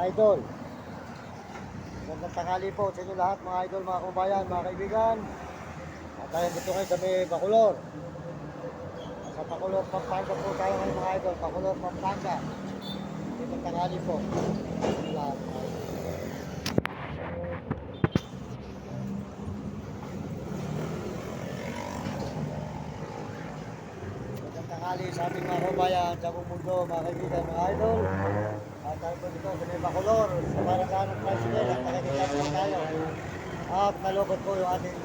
idol. Magandang tanghali po sa inyo lahat mga idol, mga kababayan, mga kaibigan. At tayo dito ngayon sa may Bacolor. Sa Bacolor, Pampanga po tayo ngayon mga idol. Bacolor, Pampanga. Magandang tanghali po sa inyo lahat mga idol. Magandang tanghali sa ating mga kababayan sa buong mundo, mga kaibigan, mga idol. At tayo po dito sa may Bacolor, sa Barangay ng Tricycle at nakikita po tayo. At nalobot po yung ating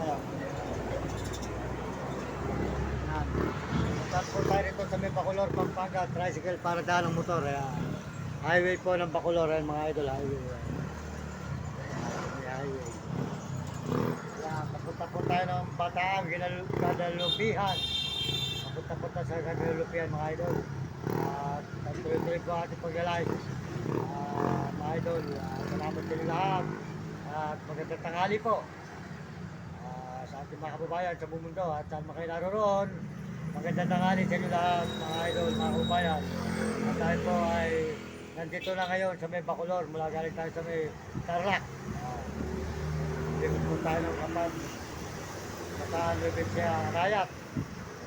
Saan po tayo rito sa may Bacolor, Pampanga, tricycle para daan ng motor. Highway po ng Bacolor, mga idol, highway. Highway. Papunta po tayo ng Bataan, Gadalupihan. Papunta po tayo sa Gadalupihan, mga idol. At tuloy-tuloy po ating pag-live. Mga idol, salamat din lahat. At magandang tanghali po sa ating mga kababayan sa buong mundo at saan kayo naroon. Magandang tanghali sa inyo lahat, mga idol, mga kababayan. At tayo po ay nandito na ngayon sa may Bacolor. Mula galing tayo sa may Tarlac. Dito po tayo ng Bataan, Nuevencia, Rayat,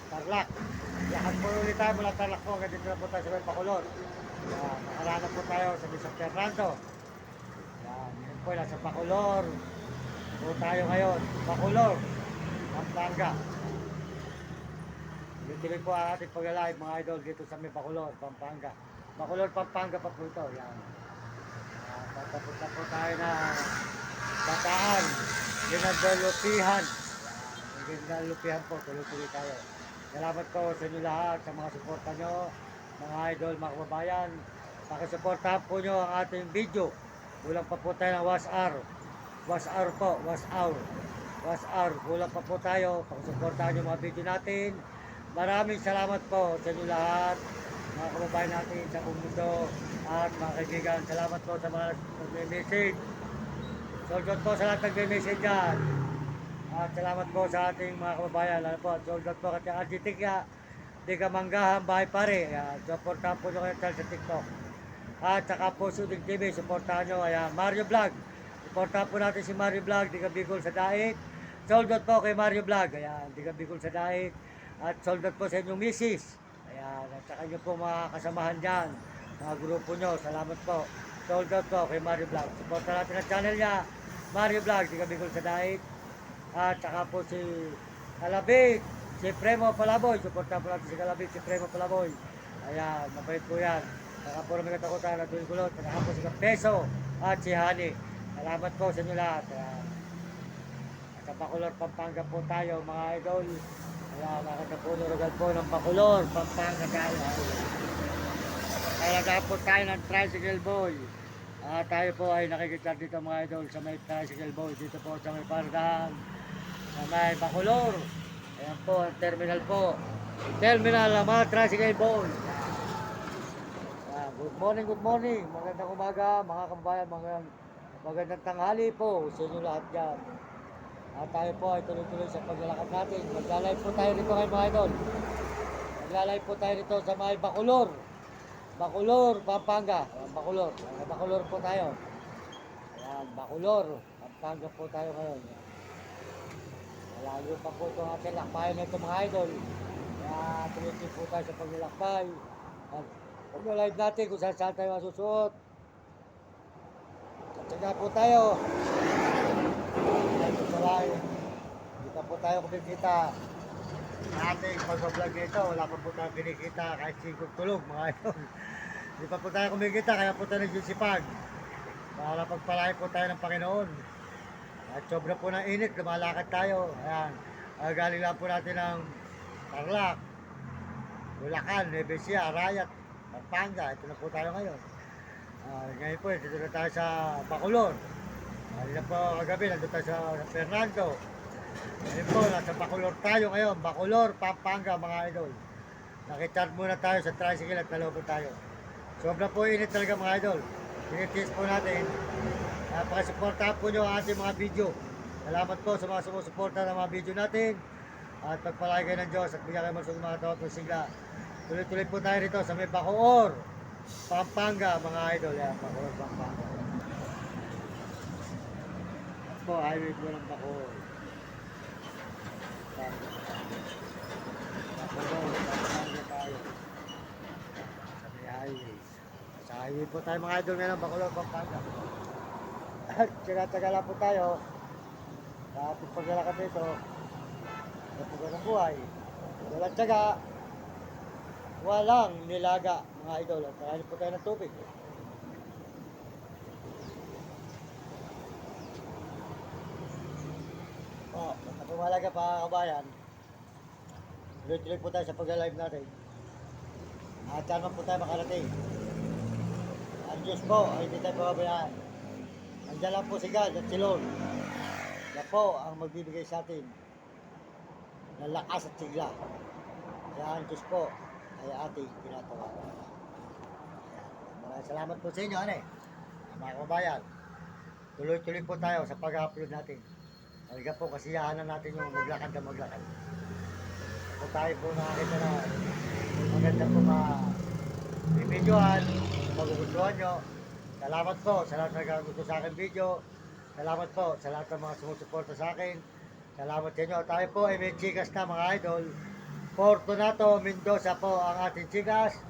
Tarlac. Lakad po ulit tayo mula Tarlac po. Hanggang dito na po tayo sa may Bacolor. Nakalanap po tayo sa may San Fernando. Yan po, nasa Bacolor po tayo ngayon. Bacolor, Pampanga. Tuloy po ang ating pag-live mga idol dito sa may Bacolor, Pampanga. Bacolor, Pampanga pa po ito. Yan. Papunta po tayo na Bataan, Ginadalupihan. Ginadalupihan po, tuloy-tuloy tayo. Salamat po sa inyo lahat, sa mga suporta nyo, mga idol, mga kababayan. Pakisuportahan po nyo ang ating video. Kulang pa po tayo ng wash hour. Wash hour po, wash hour. Wash hour, kulang pa po tayo. Pakisuportahan nyo mga video natin. Maraming salamat po sa inyo lahat, mga kababayan natin sa buong mundo at mga kaibigan. Salamat po sa mga nag-message. Soldot po sa lahat nag-message dyan. At salamat po sa ating mga kababayan. Lalo po, soldot po kasi Arjitik ya. Di ka manggahan, bahay pare. Supportahan po nyo kayo sa TikTok. At saka po Shooting TV, supportahan nyo. Mario Vlog. Supportahan po natin si Mario Vlog. Di ka bigol sa dait. Soldot po kay Mario Vlog. Di ka bigol sa dait. At soldot po sa inyong misis. Ayan, at saka nyo po mga kasamahan dyan, mga grupo nyo, salamat po. Soldot po kay Mario Vlog. Supporta natin ang channel niya, Mario Vlog, di ka bigol sa dait. At saka po si Kalabit, si Premo Palaboy. Supporta po natin si Kalabit, si Premo Palaboy. Ayan, mabait po yan. Saka po namin katakutan at tuwing kulot. Saka po si Peso at si Hani. Salamat po sa inyo lahat. Ayan. Sa Bacolor, Pampanga po tayo, mga idol. Nakita po nurugan po ng Bacolor, Pampanga tayo. Kaya po tayo ng Tricycle Boy. Tayo po ay nakikita dito mga idol sa may Tricycle Boy. Dito po sa may Pardahan, sa may Bacolor. Ayan po, ang terminal po. Terminal ng mga Tricycle Boy. Good morning, good morning. Magandang umaga mga kababayan. Magandang tanghali po sa inyo lahat dyan. At tayo po ay tuloy-tuloy sa paglalakad natin. Maglalay po tayo rito ngayon mga idol. Maglalay po tayo rito sa may Bacolor. Bacolor, Pampanga. Bacolor. Bacolor po tayo. Ayan, Bacolor. Pampanga po tayo ngayon. Malayo pa po itong ating lakbayan na ito mga idol. Kaya tuloy-tuloy po tayo sa paglalakbay. At pag-live natin kung saan tayo masusuot. At saka po tayo. Hindi pa po tayo kumikita sa ating pag-vlog nito. Wala pa po tayo kinikita kahit singkong tulog mga idol. Hindi pa po tayo kumikita kaya po tayo nagsisipag para pagpalain po tayo ng Panginoon. At sobra po ng init, lumalakad tayo. Ayan, galing lang po natin ng Tarlac, Bulacan, Nuevencia, Rayat, Pampanga. Ito na po tayo ngayon. Ngayon po, dito na tayo sa Bacolor. Kanina po kagabi, nandun tayo sa San Fernando. Ngayon po, nasa Bacolor tayo ngayon. Bacolor, Pampanga mga idol. Nakicharge muna tayo sa tricycle at nalobo tayo. Sobra po init talaga mga idol. Tinitis po natin. Pakisuportahan po nyo ang ating mga video. Salamat po sa mga sumusuporta ng mga video natin. At pagpalay kayo ng Diyos at bigyan kayo malusog mga tawag ng sigla. Tuloy-tuloy po tayo rito sa may Bacolor, Pampanga mga idol. Bacolor, Pampanga. po, highway po ng Bacoor. Bacoor, Pampanga tayo. Sa may highway. Sa highway po tayo mga idol ngayon, Bacoor, Pampanga. At tsaga-tsaga lang po tayo sa ating paglalakad dito. Napugan ng buhay. Walang tsaga, walang nilaga mga idol. At kakain po tayo ng tubig. Basta po malaga pa kabayan. Tuloy-tuloy po tayo sa pag-live natin. At saan man po tayo makarating. Ang Diyos po ay hindi tayo pababayaan. Andiyan lang po si God at si Lord. Yan po ang magbibigay sa atin ng lakas at sigla. Kaya ang Diyos po ay ating tinatawagan. Maraming salamat po sa inyo, mga kabayan. Tuloy-tuloy po tayo sa pag-upload natin. Talaga po kasiyahan na natin yung maglakad na maglakad. Kung tayo po nakakita na maganda po ma-videoan, magugustuhan nyo. Salamat po sa lahat na nagkagusto sa akin video. Salamat po sa lahat ng mga sumusuporta sa akin. Salamat sa inyo. Tayo po ay may chikas na mga idol. Fortunato Mendoza po ang ating chikas.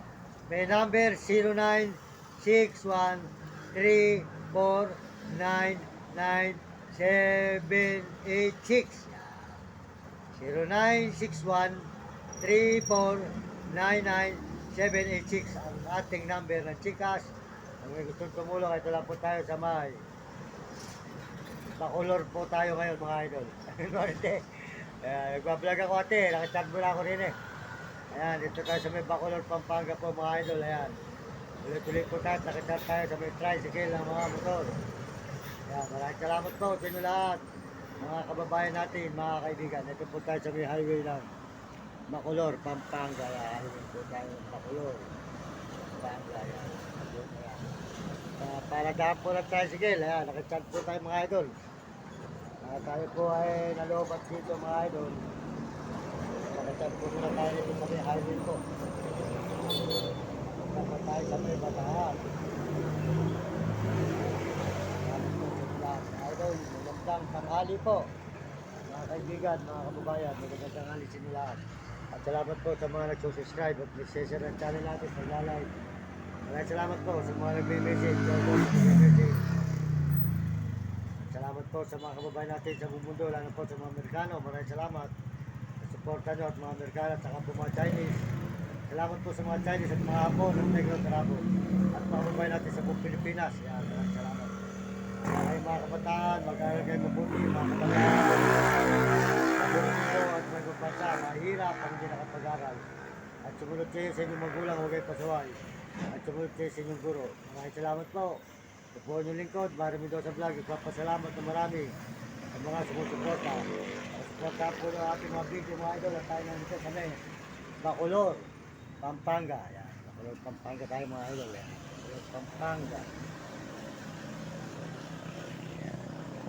May number 096134998786. 096134998786 ang ating number ng chikas. Kung may gustong tumulong, ito lang po tayo sa may Bacolor po tayo ngayon mga idol. Nagbablog ako ate, nakichat mo na ako rin Ayan, dito tayo sa may Bacolor, Pampanga po mga idol. Ayan, tuloy-tuloy po tayo, nakichat tayo sa may tricycle ng mga motor. Ayan, maraming salamat po sa inyo lahat. Mga kababayan natin, mga kaibigan. Ito po tayo sa may highway ng Bacolor, Pampanga. Ayan, highway po tayo ng Bacolor, Pampanga. Ayan, para daan po ng tricycle. Ayan, nakichat po tayo mga idol. Tayo po ay nalobat dito mga idol. Nakichat po muna tayo dito sa may highway po. Dapat tayo sa may Bataan. Idol, magandang tanghali po. Mga kaibigan, mga kababayan, magandang tanghali sa inyo lahat. At salamat po sa mga nagsusubscribe at nag-share ng channel natin, nagla-like. Maraming salamat po sa mga nagme-message. Salamat po sa mga kababayan natin sa buong mundo, lalo po sa mga Amerikano. Maraming salamat sa suporta nyo at mga Amerikano at saka po mga Chinese. Salamat po sa mga Chinese at mga Hapon ng Negro Tarabo at mga kababayan natin sa buong Pilipinas. Yan, maraming salamat. Mga kabataan, mag-aaral kayo mabuti, mga kabataan. Sa buong mundo at mga bansa, mahirap ang hindi nakapag-aral. At sumunod kayo sa inyong magulang, huwag kayo pasaway. At sumunod kayo sa inyong guro. Maraming salamat po. Ito po ang lingkod, Mario Mendoza Vlog. Ipapasalamat na marami sa mga sumusuporta. Suporta po ng ating mga video mga idol at tayo nandito sa may Bacolor, Pampanga. Ayan, Bacolor, Pampanga tayo mga idol. Bacolor, Pampanga.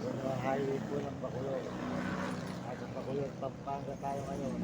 Ito ang highway po ng Bacolor. At sa Bacolor, Pampanga tayo ngayon.